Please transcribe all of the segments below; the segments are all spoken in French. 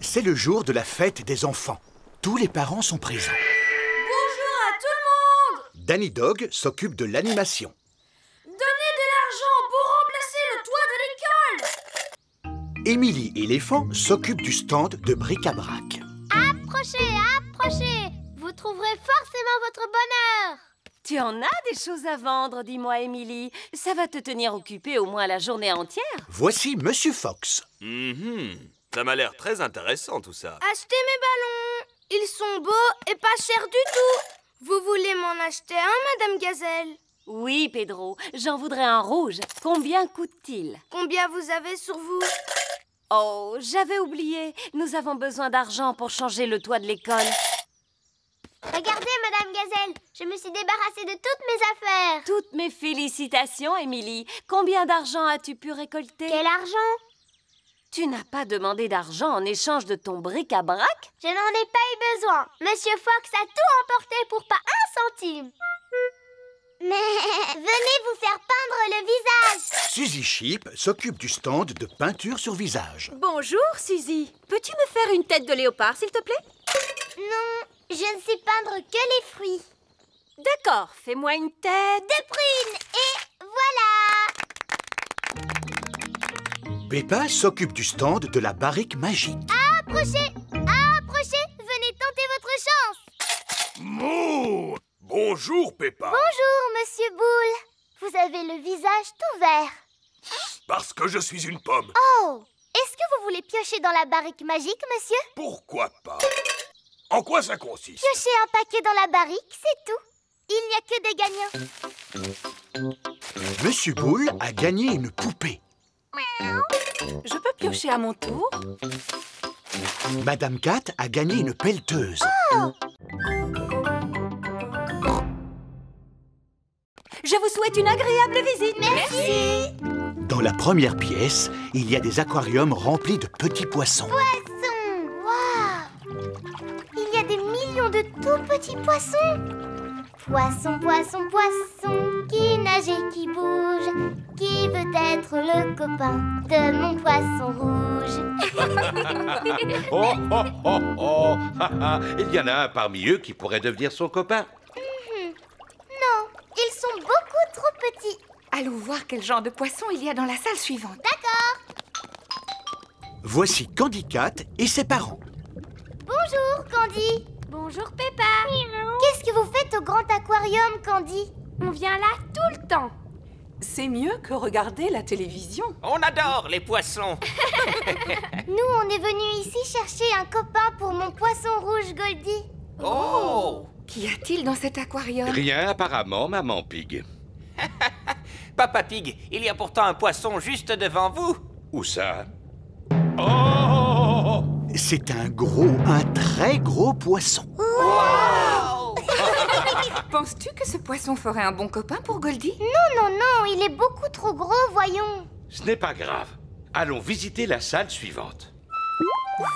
C'est le jour de la fête des enfants. Tous les parents sont présents. Bonjour à tout le monde! Danny Dog s'occupe de l'animation. Donnez de l'argent pour remplacer le toit de l'école! Émilie éléphant s'occupe du stand de bric-à-brac. Approchez, approchez! Vous trouverez forcément votre bonheur! Tu en as des choses à vendre, dis-moi, Émilie. Ça va te tenir occupée au moins la journée entière. Voici Monsieur Fox. Ça m'a l'air très intéressant tout ça. Achetez mes ballons! Ils sont beaux et pas chers du tout! Vous voulez m'en acheter un, Madame Gazelle? Oui, Pedro, j'en voudrais un rouge. Combien coûte-t-il? Combien vous avez sur vous? Oh, j'avais oublié. Nous avons besoin d'argent pour changer le toit de l'école. Regardez, Madame Gazelle, je me suis débarrassée de toutes mes affaires. Toutes mes félicitations, Émilie. Combien d'argent as-tu pu récolter? Quel argent? Tu n'as pas demandé d'argent en échange de ton bric-à-brac? Je n'en ai pas eu besoin. Monsieur Fox a tout emporté pour pas un centime. Mais venez vous faire peindre le visage. Suzy Sheep s'occupe du stand de peinture sur visage. Bonjour, Suzy. Peux-tu me faire une tête de léopard, s'il te plaît? Non, je ne sais peindre que les fruits. D'accord, fais-moi une tête. De prune, et voilà. Peppa s'occupe du stand de la barrique magique. Approchez, approchez, venez tenter votre chance. Mouh! Bonjour, Peppa. Bonjour, Monsieur Boule. Vous avez le visage tout vert. Parce que je suis une pomme. Oh, est-ce que vous voulez piocher dans la barrique magique, monsieur? Pourquoi pas? En quoi ça consiste? Piocher un paquet dans la barrique, c'est tout. Il n'y a que des gagnants. Monsieur Boule a gagné une poupée. Je peux piocher à mon tour? Madame Cat a gagné une pelleteuse. Je vous souhaite une agréable visite. Merci. Dans la première pièce, il y a des aquariums remplis de petits poissons. Poisson, waouh. Il y a des millions de tout petits poissons. Poisson, poisson, poisson, qui nage et qui bouge. Qui veut être le copain de mon poisson rouge? Oh, oh, oh, oh. Il y en a un parmi eux qui pourrait devenir son copain. Non, ils sont beaucoup trop petits. Allons voir quel genre de poisson il y a dans la salle suivante. D'accord. Voici Candy Cat et ses parents. Bonjour, Candy. Bonjour, Peppa! Qu'est-ce que vous faites au grand aquarium, Candy? On vient là tout le temps. C'est mieux que regarder la télévision. On adore les poissons. Nous, on est venus ici chercher un copain pour mon poisson rouge Goldie. Oh! Qu'y a-t-il dans cet aquarium? Rien apparemment, Maman Pig. Papa Pig, il y a pourtant un poisson juste devant vous. Où ça? Oh! C'est un très gros poisson. Penses-tu que ce poisson ferait un bon copain pour Goldie? Non, non, non, il est beaucoup trop gros, voyons. Ce n'est pas grave. Allons visiter la salle suivante.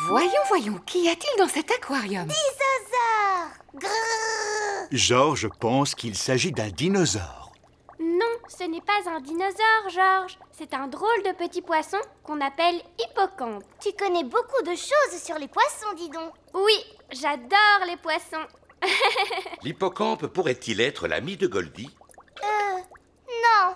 Voyons, voyons, qu'y a-t-il dans cet aquarium? Dinosaure. Grrr. Georges pense qu'il s'agit d'un dinosaure. Non, ce n'est pas un dinosaure, Georges. C'est un drôle de petit poisson qu'on appelle hippocampe. Tu connais beaucoup de choses sur les poissons, dis donc. Oui, j'adore les poissons. L'hippocampe pourrait-il être l'ami de Goldie? Non.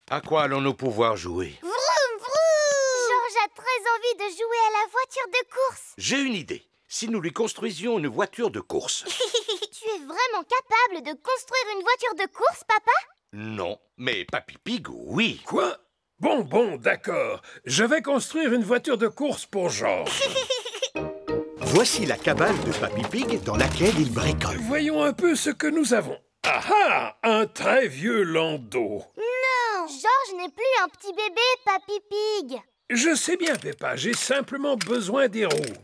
À quoi allons-nous pouvoir jouer? Vroom, vroom. Georges a très envie de jouer à la voiture de course. J'ai une idée. Si nous lui construisions une voiture de course. Tu es vraiment capable de construire une voiture de course, papa? Non, mais Papy Pig, oui. Quoi? Bon, d'accord. Je vais construire une voiture de course pour Georges. Voici la cabane de Papy Pig dans laquelle il bricole. Voyons un peu ce que nous avons. Ah ah! Un très vieux landau. Non, Georges n'est plus un petit bébé, Papy Pig. Je sais bien, Peppa, j'ai simplement besoin des roues.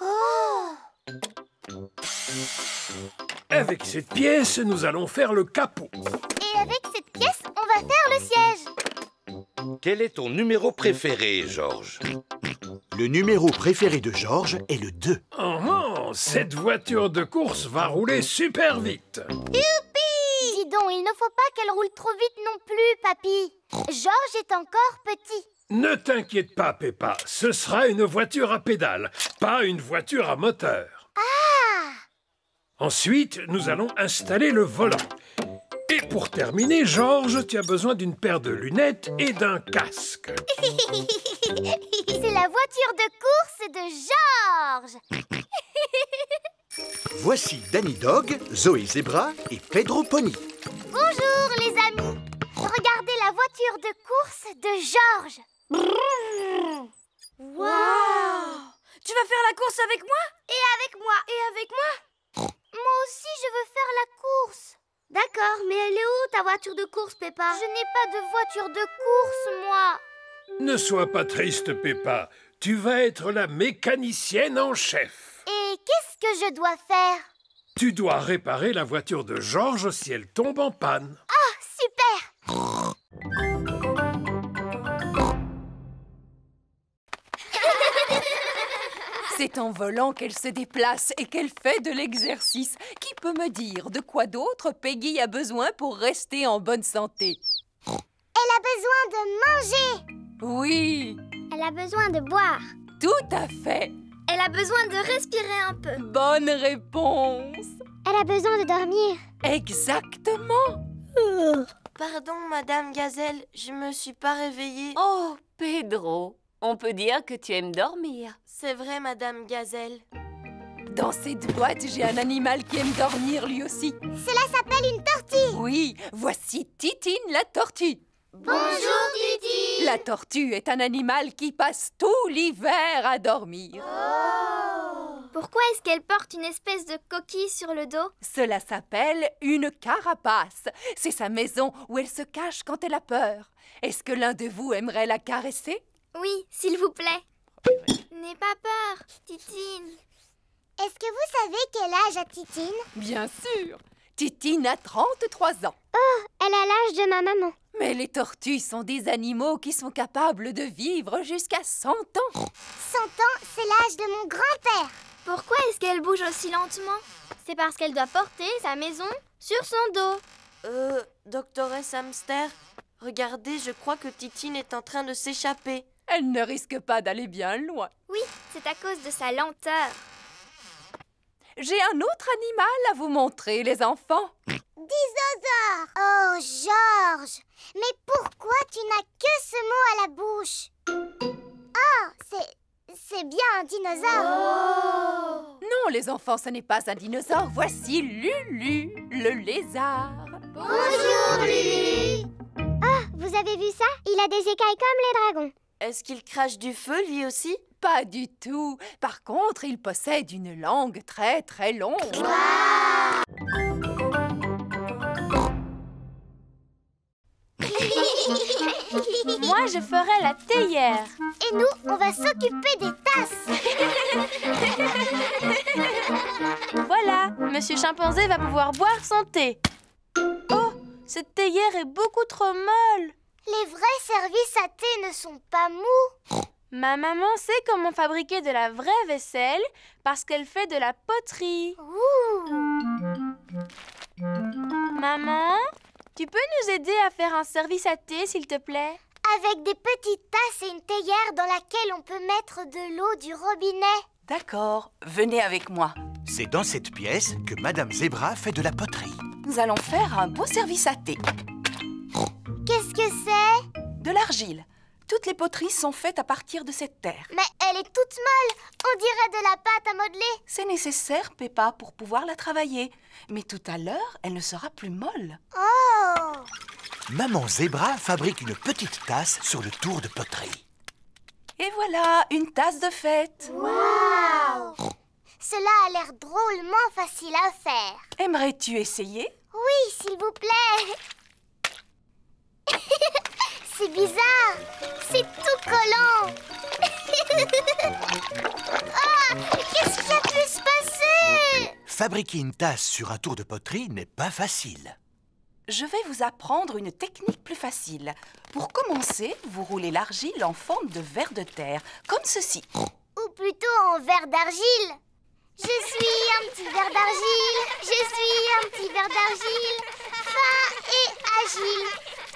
Oh! Avec cette pièce, nous allons faire le capot. Et avec cette pièce, on va faire le siège. Quel est ton numéro préféré, Georges? Le numéro préféré de Georges est le 2. Oh, cette voiture de course va rouler super vite. Youpi! Dis donc, il ne faut pas qu'elle roule trop vite non plus, papy. Georges est encore petit. Ne t'inquiète pas, Peppa. Ce sera une voiture à pédales, pas une voiture à moteur. Ah! Ensuite, nous allons installer le volant. Et pour terminer, Georges, tu as besoin d'une paire de lunettes et d'un casque. C'est la voiture de course de Georges. Voici Danny Dog, Zoé Zebra et Pedro Pony. Bonjour les amis. Regardez la voiture de course de Georges. Waouh! Tu vas faire la course avec moi? Et avec moi. Et avec moi? Moi aussi, je veux faire la course. D'accord, mais elle est où ta voiture de course, Peppa? Je n'ai pas de voiture de course, moi. Ne sois pas triste, Peppa. Tu vas être la mécanicienne en chef. Et qu'est-ce que je dois faire? Tu dois réparer la voiture de Georges si elle tombe en panne. Ah, super! C'est en volant qu'elle se déplace et qu'elle fait de l'exercice. Qui peut me dire de quoi d'autre Peggy a besoin pour rester en bonne santé? Elle a besoin de manger. Oui, Elle a besoin de boire. tout à fait. Elle a besoin de respirer un peu. Bonne réponse. Elle a besoin de dormir. Exactement. Pardon, Madame Gazelle, je me suis pas réveillée. Oh, Pedro, on peut dire que tu aimes dormir. C'est vrai, Madame Gazelle. Dans cette boîte, j'ai un animal qui aime dormir lui aussi. Cela s'appelle une tortue. Oui, voici Titine la tortue. Bonjour, Titi. La tortue est un animal qui passe tout l'hiver à dormir. Pourquoi est-ce qu'elle porte une espèce de coquille sur le dos? Cela s'appelle une carapace. C'est sa maison où elle se cache quand elle a peur. Est-ce que l'un de vous aimerait la caresser? Oui, s'il vous plaît. N'aie pas peur, Titine. Est-ce que vous savez quel âge a Titine? Bien sûr. Titine a 33 ans. Elle a l'âge de ma maman. Mais les tortues sont des animaux qui sont capables de vivre jusqu'à 100 ans. 100 ans, c'est l'âge de mon grand-père. Pourquoi est-ce qu'elle bouge aussi lentement? C'est parce qu'elle doit porter sa maison sur son dos. Doctoresse Hamster, regardez, je crois que Titine est en train de s'échapper. Elle ne risque pas d'aller bien loin. Oui, c'est à cause de sa lenteur. J'ai un autre animal à vous montrer, les enfants. Dinosaure. Oh, Georges. Mais pourquoi tu n'as que ce mot à la bouche? Oh, c'est bien un dinosaure. Non, les enfants, ce n'est pas un dinosaure. Voici Lulu, le lézard. Bonjour, Lulu. Ah, vous avez vu ça? Il a des écailles comme les dragons. Est-ce qu'il crache du feu, lui aussi? Pas du tout. Par contre, il possède une langue très très longue. Moi, je ferai la théière. Et nous, on va s'occuper des tasses. Voilà, Monsieur Chimpanzé va pouvoir boire son thé. Oh, cette théière est beaucoup trop molle. Les vrais services à thé ne sont pas mous. Ma maman sait comment fabriquer de la vraie vaisselle parce qu'elle fait de la poterie. Ouh. Maman, tu peux nous aider à faire un service à thé, s'il te plaît? Avec des petites tasses et une théière dans laquelle on peut mettre de l'eau du robinet. D'accord, venez avec moi. C'est dans cette pièce que Madame Zebra fait de la poterie. Nous allons faire un beau service à thé. Qu'est-ce que c'est? De l'argile. Toutes les poteries sont faites à partir de cette terre. Mais elle est toute molle. On dirait de la pâte à modeler. C'est nécessaire, Peppa, pour pouvoir la travailler. Mais tout à l'heure, elle ne sera plus molle. Oh! Maman Zebra fabrique une petite tasse sur le tour de poterie. Et voilà, une tasse de fête. Waouh! Cela a l'air drôlement facile à faire. Aimerais-tu essayer? Oui, s'il vous plaît. C'est bizarre. C'est tout collant. Ah! Qu'est-ce qui a pu se passer? Fabriquer une tasse sur un tour de poterie n'est pas facile. Je vais vous apprendre une technique plus facile. Pour commencer, vous roulez l'argile en forme de ver de terre, comme ceci. Ou plutôt en verre d'argile. Je suis un petit ver d'argile. Je suis un petit ver d'argile. Fin et agile.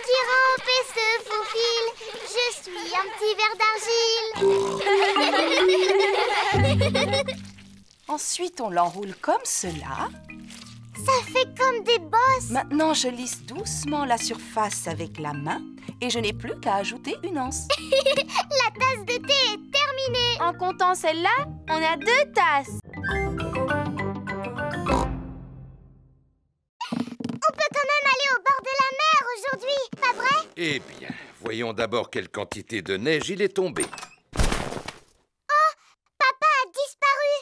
Qui rampe et se faufile. Je suis un petit ver d'argile. Ensuite, on l'enroule comme cela. Ça fait comme des bosses. Maintenant, je lisse doucement la surface avec la main et je n'ai plus qu'à ajouter une anse. La tasse de thé est terminée. En comptant celle-là, on a 2 tasses. On peut quand même aller au bord de la mer aujourd'hui, pas vrai? Eh bien, voyons d'abord quelle quantité de neige il est tombé. Oh, papa a disparu.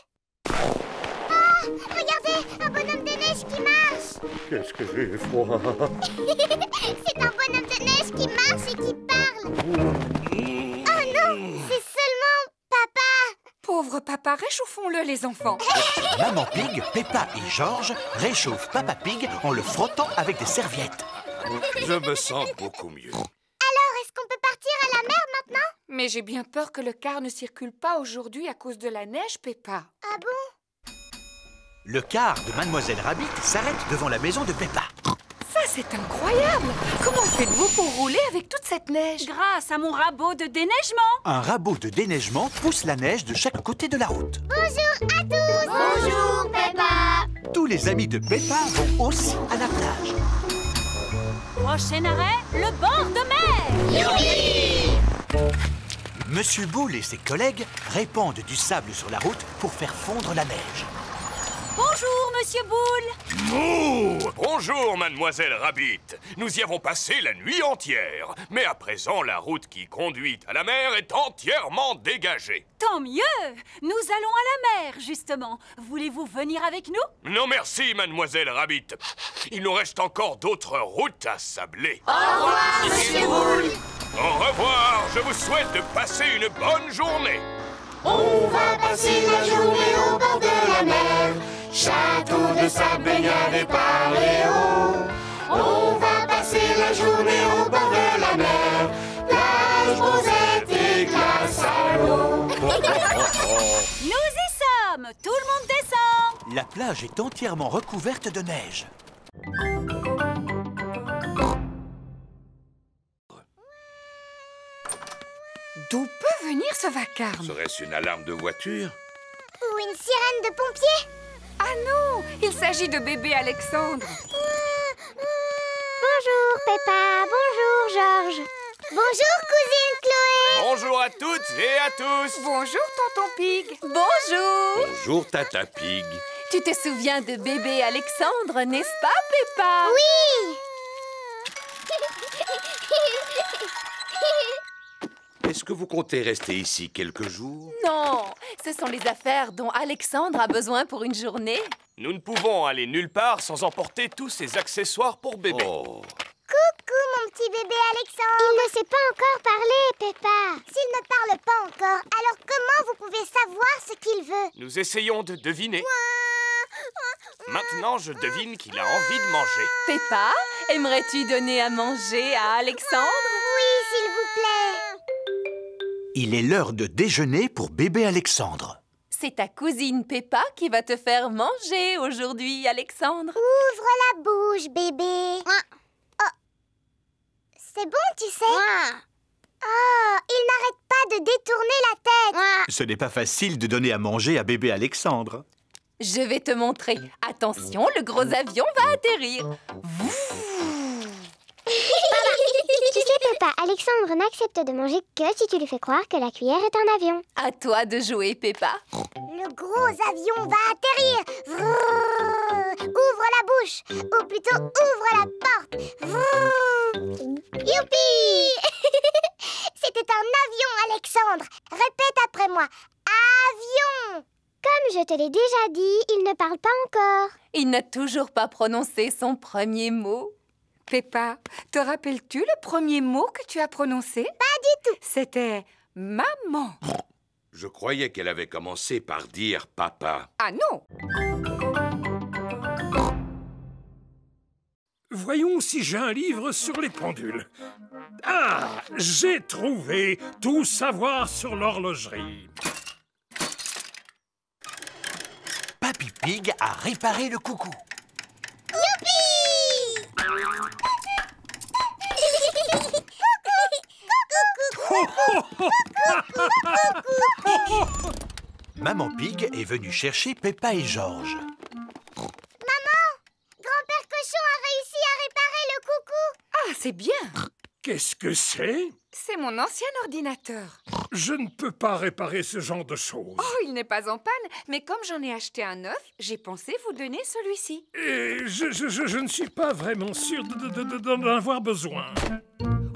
Ah, regardez, un bonhomme de neige qui marche. Qu'est-ce que j'ai froid. C'est un bonhomme de neige qui marche et qui parle. Oh non, c'est seulement papa. Pauvre papa, réchauffons-le, les enfants. Maman Pig, Peppa et George réchauffent Papa Pig en le frottant avec des serviettes. Je me sens beaucoup mieux. Alors, est-ce qu'on peut partir à la mer maintenant? Mais j'ai bien peur que le car ne circule pas aujourd'hui à cause de la neige, Peppa. Ah bon? Le car de Mademoiselle Rabbit s'arrête devant la maison de Peppa. Ça, c'est incroyable! Comment faites-vous pour rouler avec toute cette neige? Grâce à mon rabot de déneigement. Un rabot de déneigement pousse la neige de chaque côté de la route. Bonjour à tous. Bonjour, Peppa. Tous les amis de Peppa vont aussi à la plage. Prochain arrêt, le bord de mer. Monsieur Boule et ses collègues répandent du sable sur la route pour faire fondre la neige. Bonjour, Monsieur Boule. Mouh! Bonjour, Mademoiselle Rabbit. Nous y avons passé la nuit entière. Mais à présent, la route qui conduit à la mer est entièrement dégagée. Tant mieux. Nous allons à la mer, justement. Voulez-vous venir avec nous? Non merci, Mademoiselle Rabbit. Il nous reste encore d'autres routes à sabler. Au revoir, Monsieur Boule. Au revoir. Je vous souhaite de passer une bonne journée. On va passer la journée au bord de la mer. Château de sable, baignade et paléo. On va passer la journée au bord de la mer. Plage, rosette et glace à l'eau. Nous y sommes. Tout le monde descend. La plage est entièrement recouverte de neige. D'où peut venir ce vacarme? Serait-ce une alarme de voiture? Ou une sirène de pompiers? Ah non, il s'agit de bébé Alexandre. Bonjour, Peppa. Bonjour, Georges. Bonjour, cousine Chloé. Bonjour à toutes et à tous. Bonjour, tonton Pig. Bonjour. Bonjour, Tata Pig. Tu te souviens de bébé Alexandre, n'est-ce pas, Peppa? Oui. Est-ce que vous comptez rester ici quelques jours? Non, ce sont les affaires dont Alexandre a besoin pour une journée. Nous ne pouvons aller nulle part sans emporter tous ces accessoires pour bébé. Oh. Coucou, mon petit bébé Alexandre. Il ne sait pas encore parler, Peppa. S'il ne parle pas encore, alors comment vous pouvez savoir ce qu'il veut? Nous essayons de deviner. Maintenant, je devine qu'il a envie de manger. Peppa, aimerais-tu donner à manger à Alexandre? Oui, s'il vous plaît. Il est l'heure de déjeuner pour bébé Alexandre. C'est ta cousine Peppa qui va te faire manger aujourd'hui, Alexandre. Ouvre la bouche, bébé. Oh. C'est bon, tu sais. Oh, il n'arrête pas de détourner la tête. Ce n'est pas facile de donner à manger à bébé Alexandre. Je vais te montrer. Attention, le gros avion va atterrir. Tu sais, Peppa, Alexandre n'accepte de manger que si tu lui fais croire que la cuillère est un avion. À toi de jouer, Peppa. Le gros avion va atterrir. Ouvre la bouche. Ou plutôt, ouvre la porte. Youpi. C'était un avion, Alexandre. Répète après moi. Avion. Comme je te l'ai déjà dit, il ne parle pas encore. Il n'a toujours pas prononcé son premier mot. Peppa, te rappelles-tu le premier mot que tu as prononcé? Pas du tout. C'était maman. Je croyais qu'elle avait commencé par dire papa. Ah non! Voyons si j'ai un livre sur les pendules. Ah, j'ai trouvé tout savoir sur l'horlogerie. Papy Pig a réparé le coucou. Youpi! Coucou! Maman Pig est venue chercher Peppa et Georges. Maman, grand-père Cochon a réussi à réparer le coucou. Ah, c'est bien. Qu'est-ce que c'est? C'est mon ancien ordinateur. Je ne peux pas réparer ce genre de choses. Oh, il n'est pas en panne, mais comme j'en ai acheté un neuf, j'ai pensé vous donner celui-ci. Et je ne suis pas vraiment sûr d'en avoir besoin.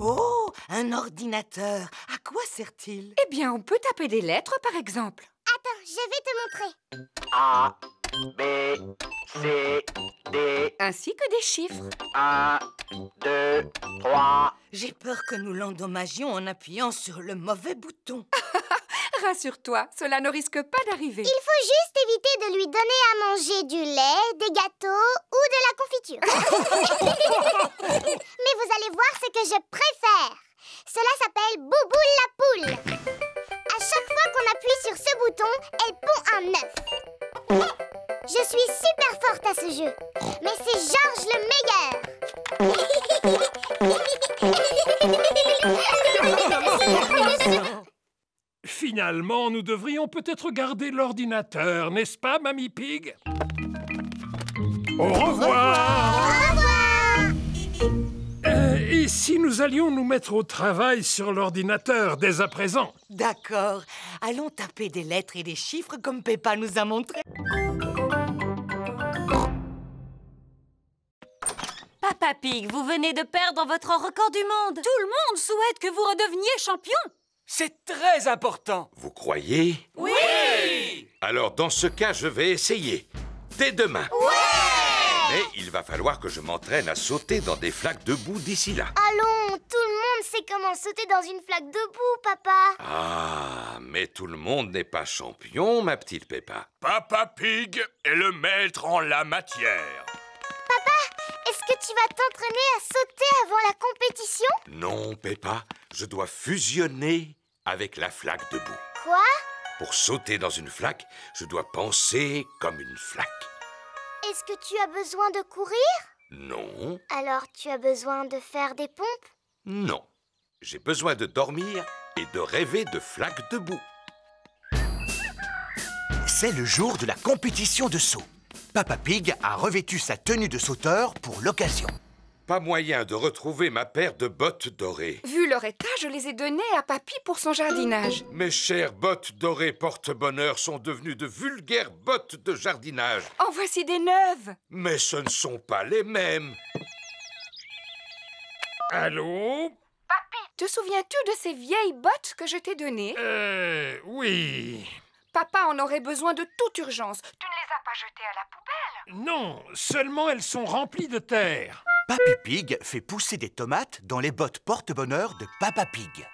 Oh, un ordinateur. À quoi sert-il? Eh bien, on peut taper des lettres, par exemple. Attends, je vais te montrer. A, B, C, D. Ainsi que des chiffres. 1, 2, 3. J'ai peur que nous l'endommagions en appuyant sur le mauvais bouton. Rassure-toi, cela ne risque pas d'arriver. Il faut juste éviter de lui donner à manger du lait, des gâteaux ou de la confiture. Mais vous allez voir ce que je préfère. Cela s'appelle Bouboule la poule. À chaque fois qu'on appuie sur ce bouton, elle pond un œuf. Je suis super forte à ce jeu, mais c'est Georges le meilleur. Finalement, nous devrions peut-être garder l'ordinateur, n'est-ce pas, Mamie Pig? Au revoir! Et si nous allions nous mettre au travail sur l'ordinateur dès à présent? D'accord. Allons taper des lettres et des chiffres comme Peppa nous a montré. Papa Pig, vous venez de perdre votre record du monde. Tout le monde souhaite que vous redeveniez champion. C'est très important. Vous croyez? Oui! Alors, dans ce cas, je vais essayer. Dès demain. Ouais! Mais il va falloir que je m'entraîne à sauter dans des flaques de boue d'ici là. Allons, tout le monde sait comment sauter dans une flaque de boue, papa. Ah, mais tout le monde n'est pas champion, ma petite Peppa. Papa Pig est le maître en la matière. Papa, est-ce que tu vas t'entraîner à sauter avant la compétition? Non, Peppa, je dois fusionner avec la flaque de boue. Quoi? Pour sauter dans une flaque, je dois penser comme une flaque. Est-ce que tu as besoin de courir? Non, Alors tu as besoin de faire des pompes? non. J'ai besoin de dormir et de rêver de flaques de boue. C'est le jour de la compétition de saut. Papa Pig a revêtu sa tenue de sauteur pour l'occasion. Pas moyen de retrouver ma paire de bottes dorées. Vu leur état, je les ai données à Papy pour son jardinage. Mes chères bottes dorées porte-bonheur sont devenues de vulgaires bottes de jardinage. En voici des neuves. Mais ce ne sont pas les mêmes. Allô? Papy, te souviens-tu de ces vieilles bottes que je t'ai données? Oui. Papa en aurait besoin de toute urgence. Tu ne les as pas jetées à la poubelle? Non, seulement elles sont remplies de terre. Papy Pig fait pousser des tomates dans les bottes porte-bonheur de Papa Pig.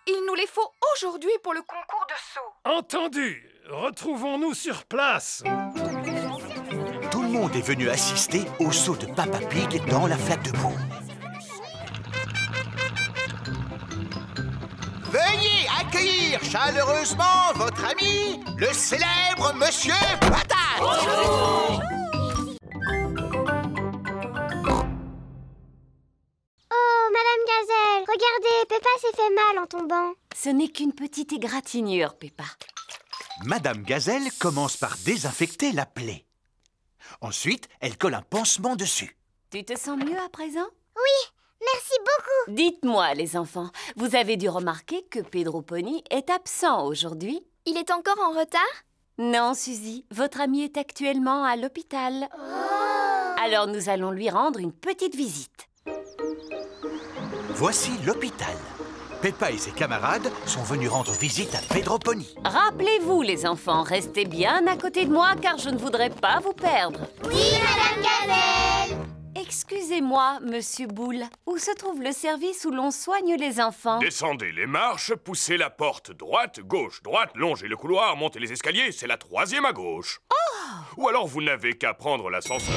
Il nous les faut aujourd'hui pour le concours de saut. Entendu. Retrouvons-nous sur place. Tout le monde est venu assister au saut de Papa Pig dans la flaque de boue. Veuillez accueillir chaleureusement votre ami, le célèbre Monsieur Patate. Oh, Madame Gazelle, regardez, Peppa s'est fait mal en tombant. Ce n'est qu'une petite égratignure, Peppa. Madame Gazelle commence par désinfecter la plaie. Ensuite, elle colle un pansement dessus. Tu te sens mieux à présent? Oui, merci beaucoup. Dites-moi, les enfants, vous avez dû remarquer que Pedro Pony est absent aujourd'hui? Il est encore en retard? Non, Suzy, votre ami est actuellement à l'hôpital. Alors nous allons lui rendre une petite visite. Voici l'hôpital. Peppa et ses camarades sont venus rendre visite à Pedro Pony. Rappelez-vous, les enfants, restez bien à côté de moi car je ne voudrais pas vous perdre. Oui, Madame Gazelle. Excusez-moi, Monsieur Boule, où se trouve le service où l'on soigne les enfants? Descendez les marches, poussez la porte droite, gauche, droite, longez le couloir, montez les escaliers, c'est la 3e à gauche. Oh! Ou alors vous n'avez qu'à prendre l'ascenseur.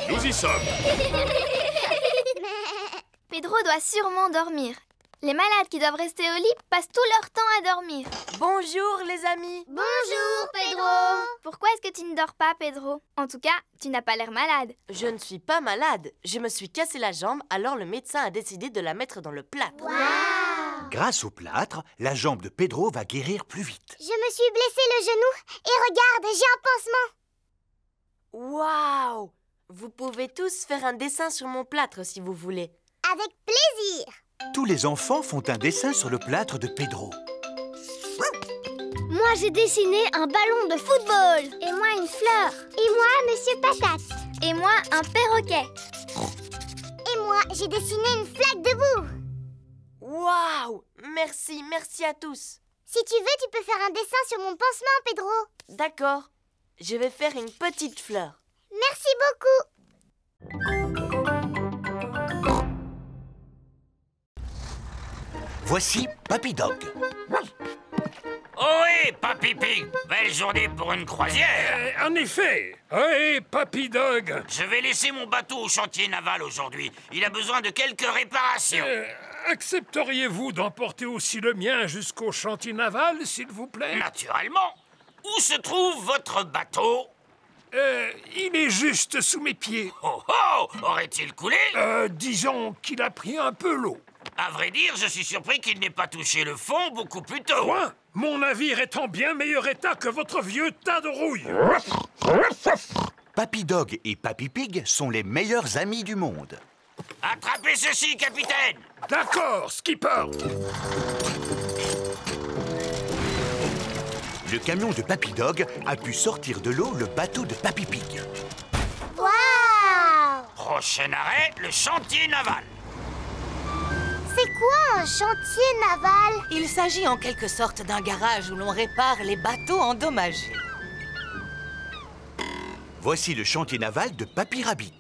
Nous y sommes. Pedro doit sûrement dormir. Les malades qui doivent rester au lit passent tout leur temps à dormir. Bonjour les amis. Bonjour, Pedro. Pourquoi est-ce que tu ne dors pas, Pedro? En tout cas, tu n'as pas l'air malade. Je ne suis pas malade. Je me suis cassé la jambe, alors le médecin a décidé de la mettre dans le plâtre. Wow. Grâce au plâtre, la jambe de Pedro va guérir plus vite. Je me suis blessé le genou et regarde, j'ai un pansement. Waouh! Vous pouvez tous faire un dessin sur mon plâtre si vous voulez. Avec plaisir. Tous les enfants font un dessin sur le plâtre de Pedro. Moi, j'ai dessiné un ballon de football. Et moi, une fleur. Et moi, Monsieur Patate. Et moi, un perroquet. Et moi, j'ai dessiné une flaque de boue. Waouh! Merci à tous. Si tu veux, tu peux faire un dessin sur mon pansement, Pedro. D'accord. Je vais faire une petite fleur. Merci beaucoup. Voici Papy Dog. Ohé, Papy Pig, belle journée pour une croisière. En effet. Oui, Papy Dog. Je vais laisser mon bateau au chantier naval aujourd'hui. Il a besoin de quelques réparations. Accepteriez-vous d'emporter aussi le mien jusqu'au chantier naval, s'il vous plaît? Naturellement. Où se trouve votre bateau? Il est juste sous mes pieds. Oh oh! Aurait-il coulé? Disons qu'il a pris un peu l'eau. À vrai dire, je suis surpris qu'il n'ait pas touché le fond beaucoup plus tôt. Quoi? Mon navire est en bien meilleur état que votre vieux tas de rouille. Papy Dog et Papy Pig sont les meilleurs amis du monde. Attrapez ceci, capitaine! D'accord, skipper. Le camion de Papy Dog a pu sortir de l'eau le bateau de Papy Pig. Waouh! Prochain arrêt, le chantier naval. C'est quoi un chantier naval? Il s'agit en quelque sorte d'un garage où l'on répare les bateaux endommagés. Voici le chantier naval de Papy Rabbit.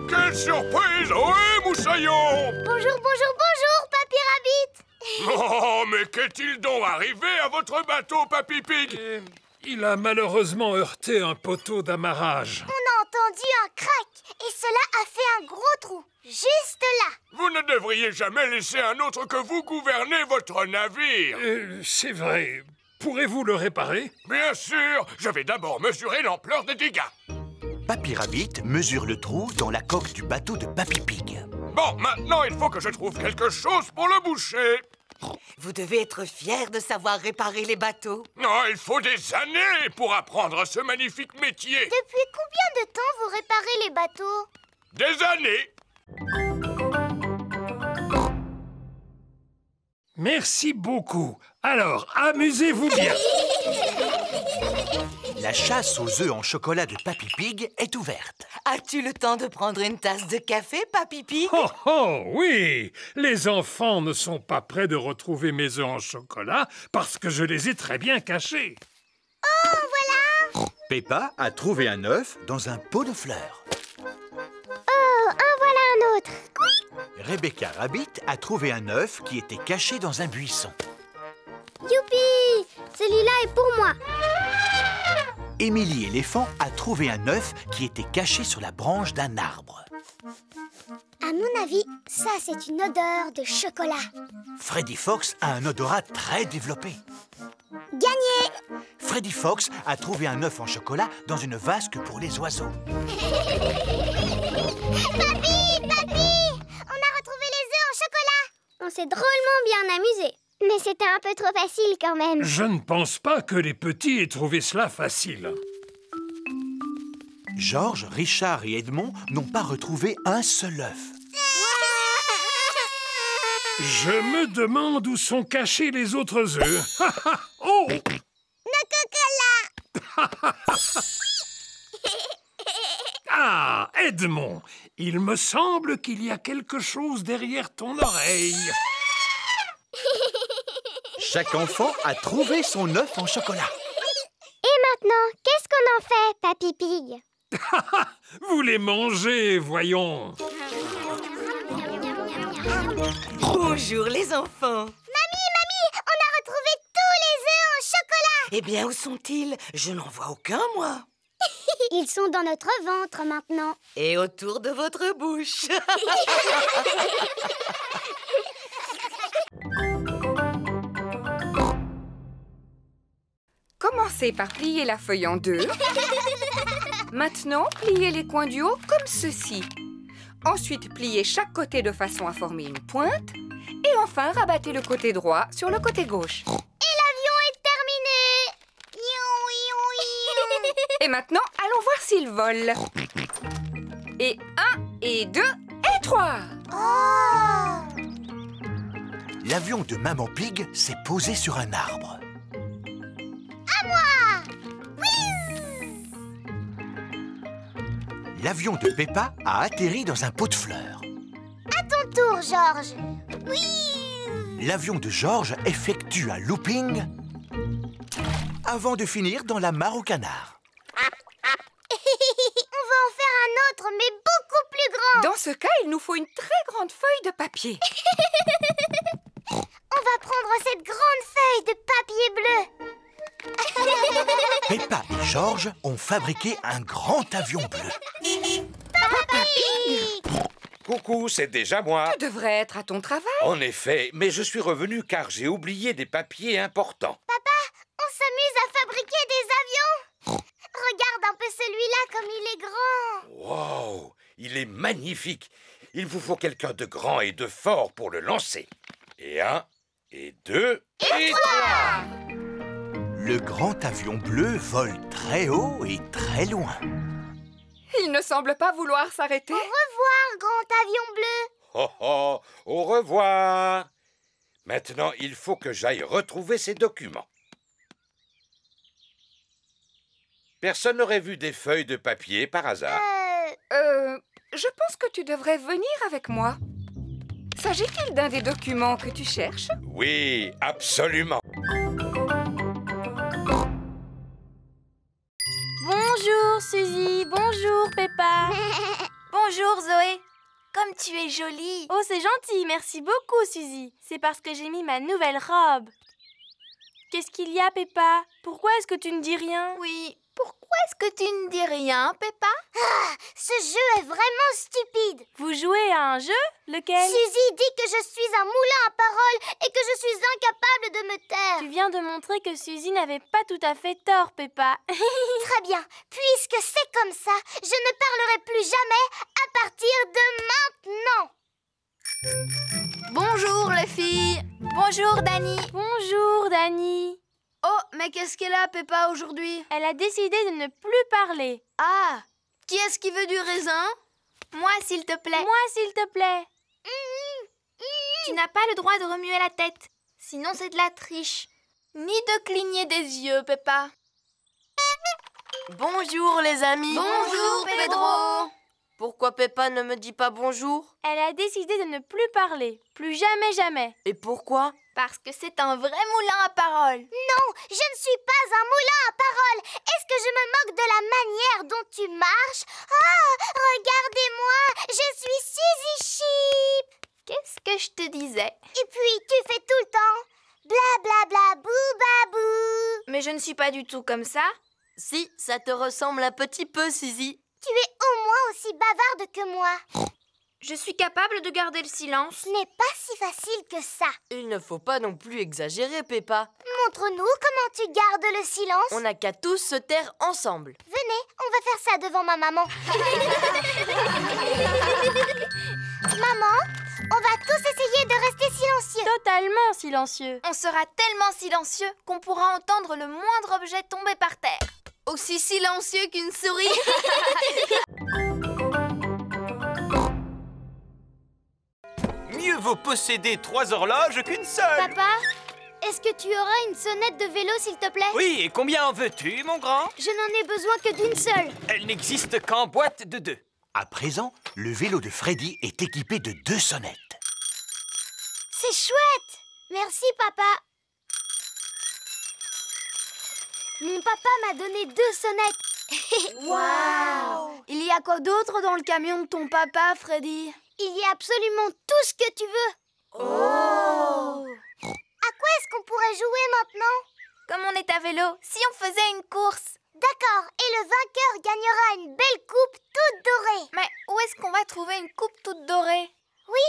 Quelle surprise! Ohé, moussaillon! Bonjour, Papy Rabbit. Oh, mais qu'est-il donc arrivé à votre bateau, Papy Pig? Il a malheureusement heurté un poteau d'amarrage. On a entendu un crack et cela a fait un gros trou, juste là. Vous ne devriez jamais laisser un autre que vous gouverner votre navire. C'est vrai. Pourrez-vous le réparer? Bien sûr. Je vais d'abord mesurer l'ampleur des dégâts. Papy Rabbit mesure le trou dans la coque du bateau de Papy Pig. Bon, maintenant, il faut que je trouve quelque chose pour le boucher. Vous devez être fier de savoir réparer les bateaux. Non, il faut des années pour apprendre ce magnifique métier. Depuis combien de temps vous réparez les bateaux? Des années. Merci beaucoup. Alors, amusez-vous bien. La chasse aux œufs en chocolat de Papy Pig est ouverte. As-tu le temps de prendre une tasse de café, Papy Pig? Oh, oh, oui! Les enfants ne sont pas prêts de retrouver mes œufs en chocolat parce que je les ai très bien cachés. Oh, voilà! Peppa a trouvé un œuf dans un pot de fleurs. Oh, en voilà un autre. Rebecca Rabbit a trouvé un œuf qui était caché dans un buisson. Youpi! Celui-là est pour moi. Émilie Éléphant a trouvé un œuf qui était caché sur la branche d'un arbre. À mon avis, ça c'est une odeur de chocolat. Freddy Fox a un odorat très développé. Gagné! Freddy Fox a trouvé un œuf en chocolat dans une vasque pour les oiseaux. Papy! On a retrouvé les œufs en chocolat! On s'est drôlement bien amusé. Mais c'était un peu trop facile quand même. Je ne pense pas que les petits aient trouvé cela facile. Georges, Richard et Edmond n'ont pas retrouvé un seul œuf. Je me demande où sont cachés les autres œufs. Oh! Nos cocolas! Ah, Edmond, il me semble qu'il y a quelque chose derrière ton oreille. Chaque enfant a trouvé son œuf en chocolat. Et maintenant, qu'est-ce qu'on en fait, Papy Pig? Vous les mangez, voyons. Bonjour les enfants. Mamie, on a retrouvé tous les œufs en chocolat. Eh bien, où sont-ils? Je n'en vois aucun, moi. Ils sont dans notre ventre maintenant. Et autour de votre bouche. commencé par plier la feuille en deux. Maintenant, pliez les coins du haut comme ceci. Ensuite, pliez chaque côté de façon à former une pointe. Et enfin, rabattez le côté droit sur le côté gauche. Et l'avion est terminé. Et maintenant, allons voir s'il vole. Et 1, et 2, et 3. Oh! L'avion de Maman Pig s'est posé sur un arbre. À moi! Oui! L'avion de Peppa a atterri dans un pot de fleurs. À ton tour, Georges. Oui! L'avion de Georges effectue un looping avant de finir dans la mare au canard. On va en faire un autre, mais beaucoup plus grand. Dans ce cas, il nous faut une très grande feuille de papier. On va prendre cette grande feuille de papier bleu. Peppa et Georges ont fabriqué un grand avion bleu. Papa Pig! Coucou, c'est déjà moi. Tu devrais être à ton travail. En effet, mais je suis revenu car j'ai oublié des papiers importants. Papa, on s'amuse à fabriquer des avions. Regarde un peu celui-là comme il est grand. Wow, il est magnifique. Il vous faut quelqu'un de grand et de fort pour le lancer. Et 1, et 2, et 3. Le grand avion bleu vole très haut et très loin. Il ne semble pas vouloir s'arrêter. Au revoir, grand avion bleu. Oh oh, au revoir. Maintenant, il faut que j'aille retrouver ces documents. Personne n'aurait vu des feuilles de papier par hasard? Je pense que tu devrais venir avec moi. S'agit-il d'un des documents que tu cherches? Oui, absolument. Bonjour Suzy, bonjour Peppa. Bonjour Zoé. Comme tu es jolie. Oh, c'est gentil, merci beaucoup Suzy. C'est parce que j'ai mis ma nouvelle robe. Qu'est-ce qu'il y a, Peppa? Pourquoi est-ce que tu ne dis rien? Oui, pourquoi est-ce que tu ne dis rien, Peppa? Ah, ce jeu est vraiment stupide. Vous jouez à un jeu? Lequel? Suzy dit que je suis un moulin à paroles et que je suis incapable de me taire. Tu viens de montrer que Suzy n'avait pas tout à fait tort, Peppa. Très bien. Puisque c'est comme ça, je ne parlerai plus jamais à partir de maintenant. Bonjour les filles. Bonjour Dani. Bonjour Dani. Oh, mais qu'est-ce qu'elle a, Peppa, aujourd'hui? Elle a décidé de ne plus parler. Ah, qui est-ce qui veut du raisin? Moi, s'il te plaît. Moi, s'il te plaît. Tu n'as pas le droit de remuer la tête. Sinon, c'est de la triche. Ni de cligner des yeux, Peppa. Bonjour les amis. Bonjour, Pedro. Pourquoi Peppa ne me dit pas bonjour? Elle a décidé de ne plus parler. Plus jamais, jamais. Et pourquoi? Parce que c'est un vrai moulin à paroles. Non, je ne suis pas un moulin à paroles. Est-ce que je me moque de la manière dont tu marches? Ah, regardez-moi, je suis Suzy Sheep. Qu'est-ce que je te disais? Et puis, tu fais tout le temps bla bla bla bou babou. Mais je ne suis pas du tout comme ça. Si, ça te ressemble un petit peu, Suzy. Tu es au moins aussi bavarde que moi. Je suis capable de garder le silence. Ce n'est pas si facile que ça. Il ne faut pas non plus exagérer, Peppa. Montre-nous comment tu gardes le silence. On n'a qu'à tous se taire ensemble. Venez, on va faire ça devant ma maman. Maman, on va tous essayer de rester silencieux. Totalement silencieux. On sera tellement silencieux qu'on pourra entendre le moindre objet tomber par terre. Aussi silencieux qu'une souris. Mieux vaut posséder 3 horloges qu'une seule. Papa, est-ce que tu auras une sonnette de vélo, s'il te plaît? Oui, et combien en veux-tu, mon grand? Je n'en ai besoin que d'une seule. Elle n'existe qu'en boîte de 2. À présent, le vélo de Freddy est équipé de 2 sonnettes. C'est chouette. Merci, papa. Mon papa m'a donné 2 sonnettes. Waouh! Il y a quoi d'autre dans le camion de ton papa, Freddy? Il y a absolument tout ce que tu veux. Oh! À quoi est-ce qu'on pourrait jouer maintenant? Comme on est à vélo, si on faisait une course. D'accord, et le vainqueur gagnera une belle coupe toute dorée. Mais où est-ce qu'on va trouver une coupe toute dorée? Oui,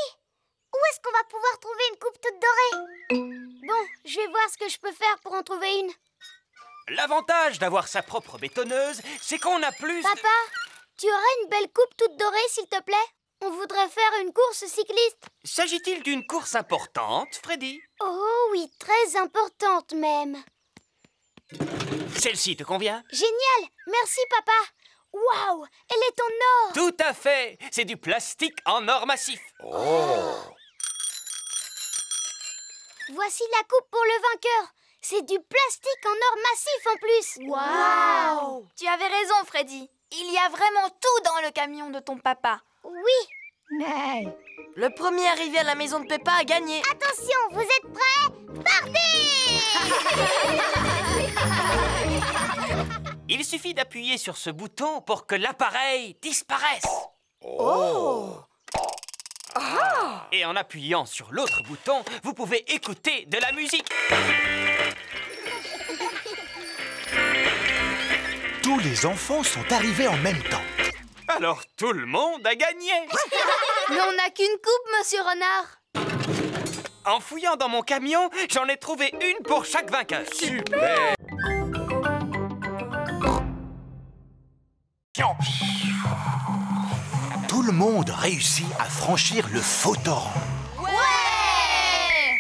où est-ce qu'on va pouvoir trouver une coupe toute dorée? Bon, je vais voir ce que je peux faire pour en trouver une. L'avantage d'avoir sa propre bétonneuse, c'est qu'on a plus... Papa, tu aurais une belle coupe toute dorée, s'il te plaît? On voudrait faire une course cycliste. S'agit-il d'une course importante, Freddy? Oh oui, très importante même. Celle-ci te convient? Génial, merci papa. Waouh, elle est en or. Tout à fait. C'est du plastique en or massif. Oh! Voici la coupe pour le vainqueur. C'est du plastique en or massif en plus. Waouh! Tu avais raison, Freddy. Il y a vraiment tout dans le camion de ton papa. Oui. Le premier arrivé à la maison de Peppa a gagné. Attention, vous êtes prêts? Partez! Il suffit d'appuyer sur ce bouton pour que l'appareil disparaisse. Oh! Ah! Et en appuyant sur l'autre bouton, vous pouvez écouter de la musique. Tous les enfants sont arrivés en même temps. Alors tout le monde a gagné. Mais on n'a qu'une coupe, monsieur Renard. En fouillant dans mon camion, j'en ai trouvé une pour chaque vainqueur. Super! Tout le monde réussit à franchir le faux torrent. Ouais!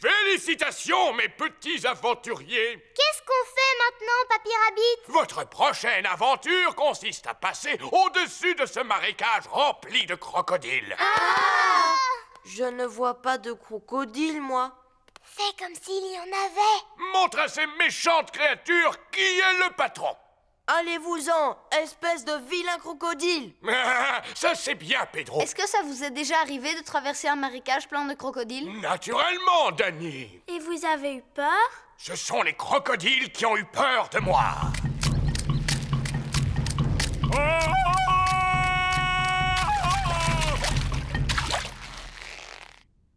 Félicitations, mes petits aventuriers! Qu'est-ce qu'on fait maintenant, Papy Rabbit? Votre prochaine aventure consiste à passer au-dessus de ce marécage rempli de crocodiles. Je ne vois pas de crocodile, moi. Fais comme s'il y en avait. Montre à ces méchantes créatures qui est le patron. Allez-vous-en, espèce de vilain crocodile. Ça, c'est bien, Pedro. Est-ce que ça vous est déjà arrivé de traverser un marécage plein de crocodiles? Naturellement, Danny. Et vous avez eu peur? Ce sont les crocodiles qui ont eu peur de moi.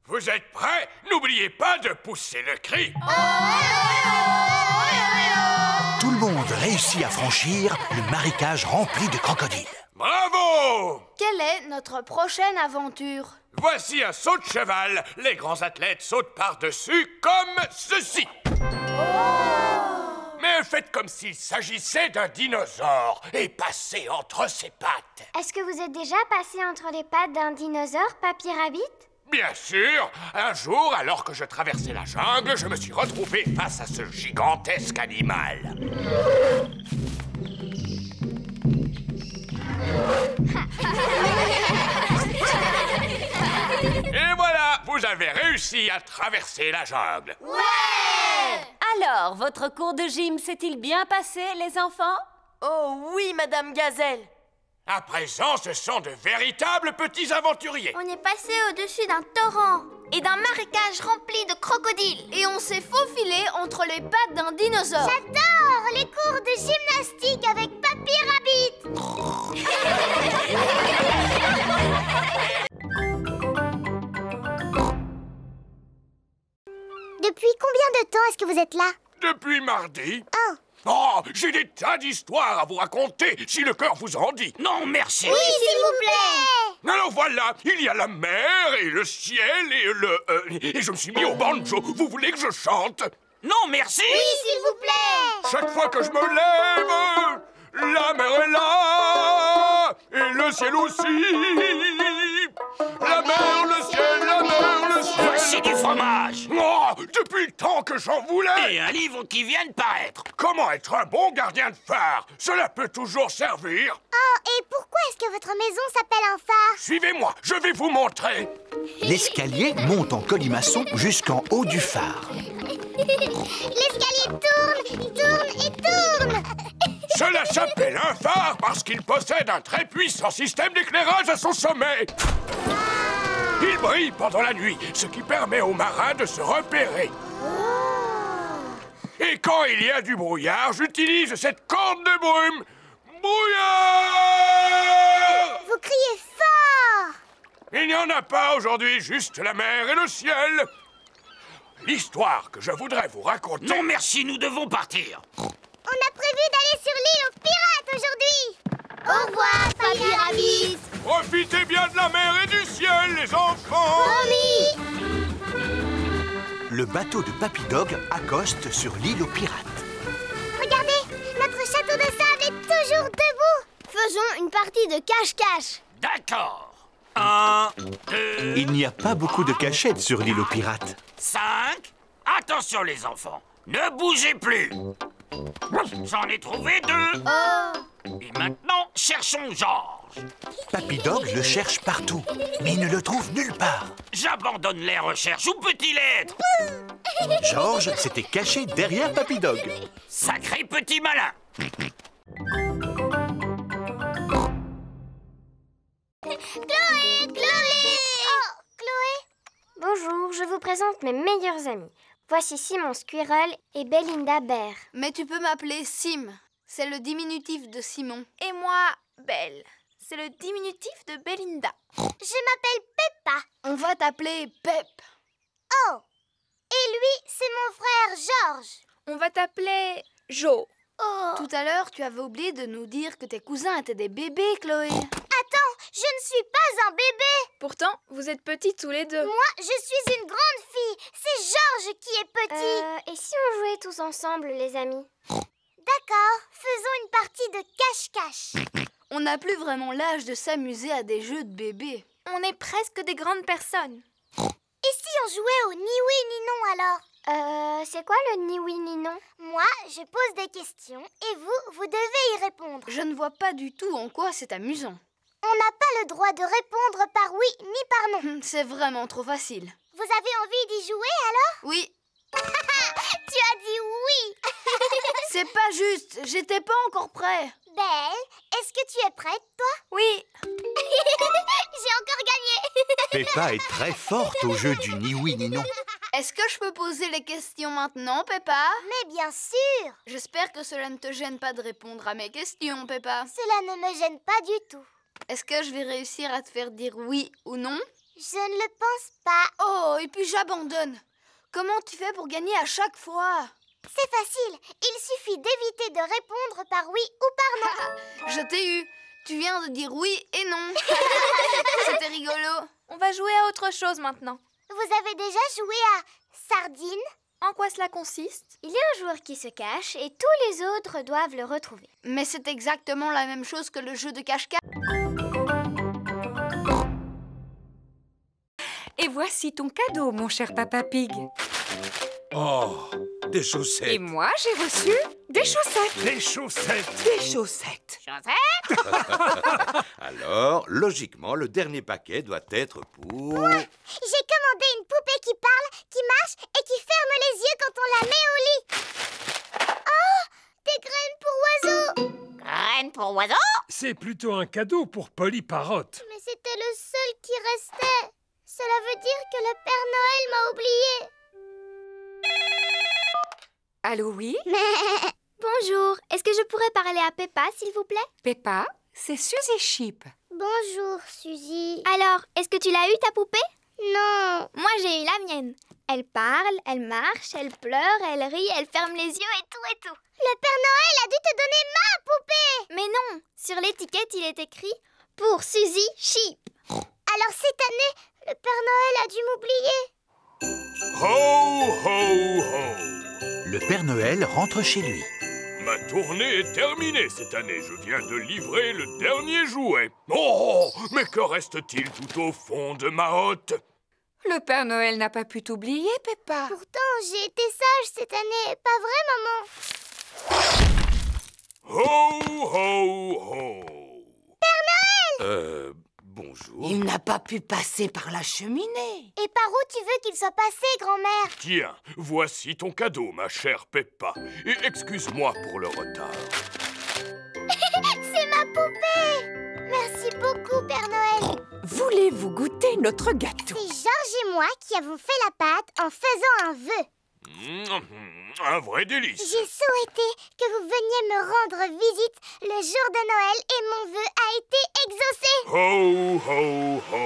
Vous êtes prêts? N'oubliez pas de pousser le cri. Tout le monde réussit à franchir le marécage rempli de crocodiles. Bravo! Quelle est notre prochaine aventure? Voici un saut de cheval. Les grands athlètes sautent par-dessus comme ceci. Mais faites comme s'il s'agissait d'un dinosaure et passez entre ses pattes. Est-ce que vous êtes déjà passé entre les pattes d'un dinosaure, Papy Rabbit? Bien sûr. Un jour, alors que je traversais la jungle, je me suis retrouvé face à ce gigantesque animal. Et voilà, vous avez réussi à traverser la jungle. Ouais! Alors, votre cours de gym s'est-il bien passé, les enfants? Oh oui, Madame Gazelle. À présent, ce sont de véritables petits aventuriers. On est passé au-dessus d'un torrent et d'un marécage rempli de crocodiles. Et on s'est faufilé entre les pattes d'un dinosaure. J'adore les cours de gymnastique avec Papy Rabbit. Depuis combien de temps est-ce que vous êtes là? Depuis mardi. Oh. Oh, j'ai des tas d'histoires à vous raconter, si le cœur vous en dit. Non, merci. Oui, s'il vous plaît. Alors voilà, il y a la mer et le ciel et je me suis mis au banjo. Vous voulez que je chante? Non, merci. Oui, s'il vous plaît. Chaque fois que je me lève, la mer est là et le ciel aussi. La mer, le ciel, la mer, le ciel. Voici du fromage. Oh, depuis le temps que j'en voulais. Et un livre qui vient de paraître. Comment être un bon gardien de phare? Cela peut toujours servir. Oh, et pourquoi est-ce que votre maison s'appelle un phare? Suivez-moi, je vais vous montrer. L'escalier monte en colimaçon jusqu'en haut du phare. L'escalier tourne, tourne et tourne. Cela s'appelle un phare parce qu'il possède un très puissant système d'éclairage à son sommet. Il brille pendant la nuit, ce qui permet aux marins de se repérer. Et quand il y a du brouillard, j'utilise cette corne de brume. Brouillard! Vous criez fort! Il n'y en a pas aujourd'hui, juste la mer et le ciel. L'histoire que je voudrais vous raconter... Non, merci, nous devons partir. On a prévu d'aller sur l'île aux pirates aujourd'hui. Au revoir, Papy Rabbit. Profitez bien de la mer et du ciel, les enfants. Promis. Le bateau de Papy Dog accoste sur l'île aux pirates. Faisons une partie de cache-cache. D'accord. 1, 2, Il n'y a pas beaucoup de cachettes sur l'île aux pirates. 5. Attention les enfants, ne bougez plus. J'en ai trouvé 2. Et maintenant, cherchons Georges. Papy Dog le cherche partout, mais il ne le trouve nulle part. J'abandonne les recherches. Où peut-il être? Georges s'était caché derrière Papy Dog. Sacré petit malin. Chloé! Oh, Chloé! Bonjour, je vous présente mes meilleurs amis. Voici Simon Squirrel et Belinda Bear. Mais tu peux m'appeler Sim. C'est le diminutif de Simon. Et moi, Belle. C'est le diminutif de Belinda. Je m'appelle Peppa. On va t'appeler Pep. Oh! Et lui, c'est mon frère Georges. On va t'appeler Jo. Oh! Tout à l'heure, tu avais oublié de nous dire que tes cousins étaient des bébés, Chloé. Attends, je ne suis pas un bébé. Pourtant, vous êtes petits tous les deux. Moi, je suis une grande fille. C'est Georges qui est petit. Et si on jouait tous ensemble, les amis? D'accord, faisons une partie de cache-cache. On n'a plus vraiment l'âge de s'amuser à des jeux de bébés. On est presque des grandes personnes. Et si on jouait au ni oui ni non alors? C'est quoi le ni oui ni non? Moi, je pose des questions et vous devez y répondre. Je ne vois pas du tout en quoi c'est amusant. On n'a pas le droit de répondre par oui ni par non. C'est vraiment trop facile. Vous avez envie d'y jouer alors? Oui. Tu as dit oui. C'est pas juste, j'étais pas encore prêt. Belle, est-ce que tu es prête, toi? Oui. J'ai encore gagné. Peppa est très forte au jeu du ni oui ni non. Est-ce que je peux poser les questions maintenant, Peppa? Mais bien sûr. J'espère que cela ne te gêne pas de répondre à mes questions, Peppa. Cela ne me gêne pas du tout. Est-ce que je vais réussir à te faire dire oui ou non? Je ne le pense pas. Oh, et puis j'abandonne. Comment tu fais pour gagner à chaque fois? C'est facile. Il suffit d'éviter de répondre par oui ou par non. Je t'ai eu. Tu viens de dire oui et non. C'était rigolo. On va jouer à autre chose maintenant. Vous avez déjà joué à Sardine? En quoi cela consiste? Il y a un joueur qui se cache et tous les autres doivent le retrouver. Mais c'est exactement la même chose que le jeu de cache-cache. Et voici ton cadeau, mon cher Papa Pig. Oh, des chaussettes. Et moi, j'ai reçu des chaussettes. Des chaussettes. Des chaussettes. Alors, logiquement, le dernier paquet doit être pour... J'ai commandé une poupée qui parle, qui marche et qui ferme les yeux quand on la met au lit. Oh, des graines pour oiseaux. Graines pour oiseaux? C'est plutôt un cadeau pour Polly Parrot. Mais c'était le seul qui restait. Cela veut dire que le Père Noël m'a oublié. Allô, oui? Bonjour, est-ce que je pourrais parler à Peppa, s'il vous plaît? Peppa, c'est Suzy Sheep. Bonjour, Suzy. Alors, est-ce que tu l'as eu, ta poupée? Non. Moi, j'ai eu la mienne. Elle parle, elle marche, elle pleure, elle rit, elle ferme les yeux et tout et tout. Le Père Noël a dû te donner ma poupée. Mais non, sur l'étiquette, il est écrit « Pour Suzy Sheep ». Alors cette année, le Père Noël a dû m'oublier. Ho, ho, ho! Le Père Noël rentre chez lui. Ma tournée est terminée cette année. Je viens de livrer le dernier jouet. Oh, mais que reste-t-il tout au fond de ma hotte? Le Père Noël n'a pas pu t'oublier, Peppa. Pourtant, j'ai été sage cette année. Pas vrai, maman? Ho, ho, ho! Père Noël! Bonjour. Il n'a pas pu passer par la cheminée. Et par où tu veux qu'il soit passé, grand-mère? Tiens, voici ton cadeau, ma chère Peppa. Et excuse-moi pour le retard. C'est ma poupée! Merci beaucoup, Père Noël. Voulez-vous goûter notre gâteau? C'est Georges et moi qui avons fait la pâte en faisant un vœu. Un vrai délice. J'ai souhaité que vous veniez me rendre visite le jour de Noël et mon vœu a été exaucé. Ho, ho, ho.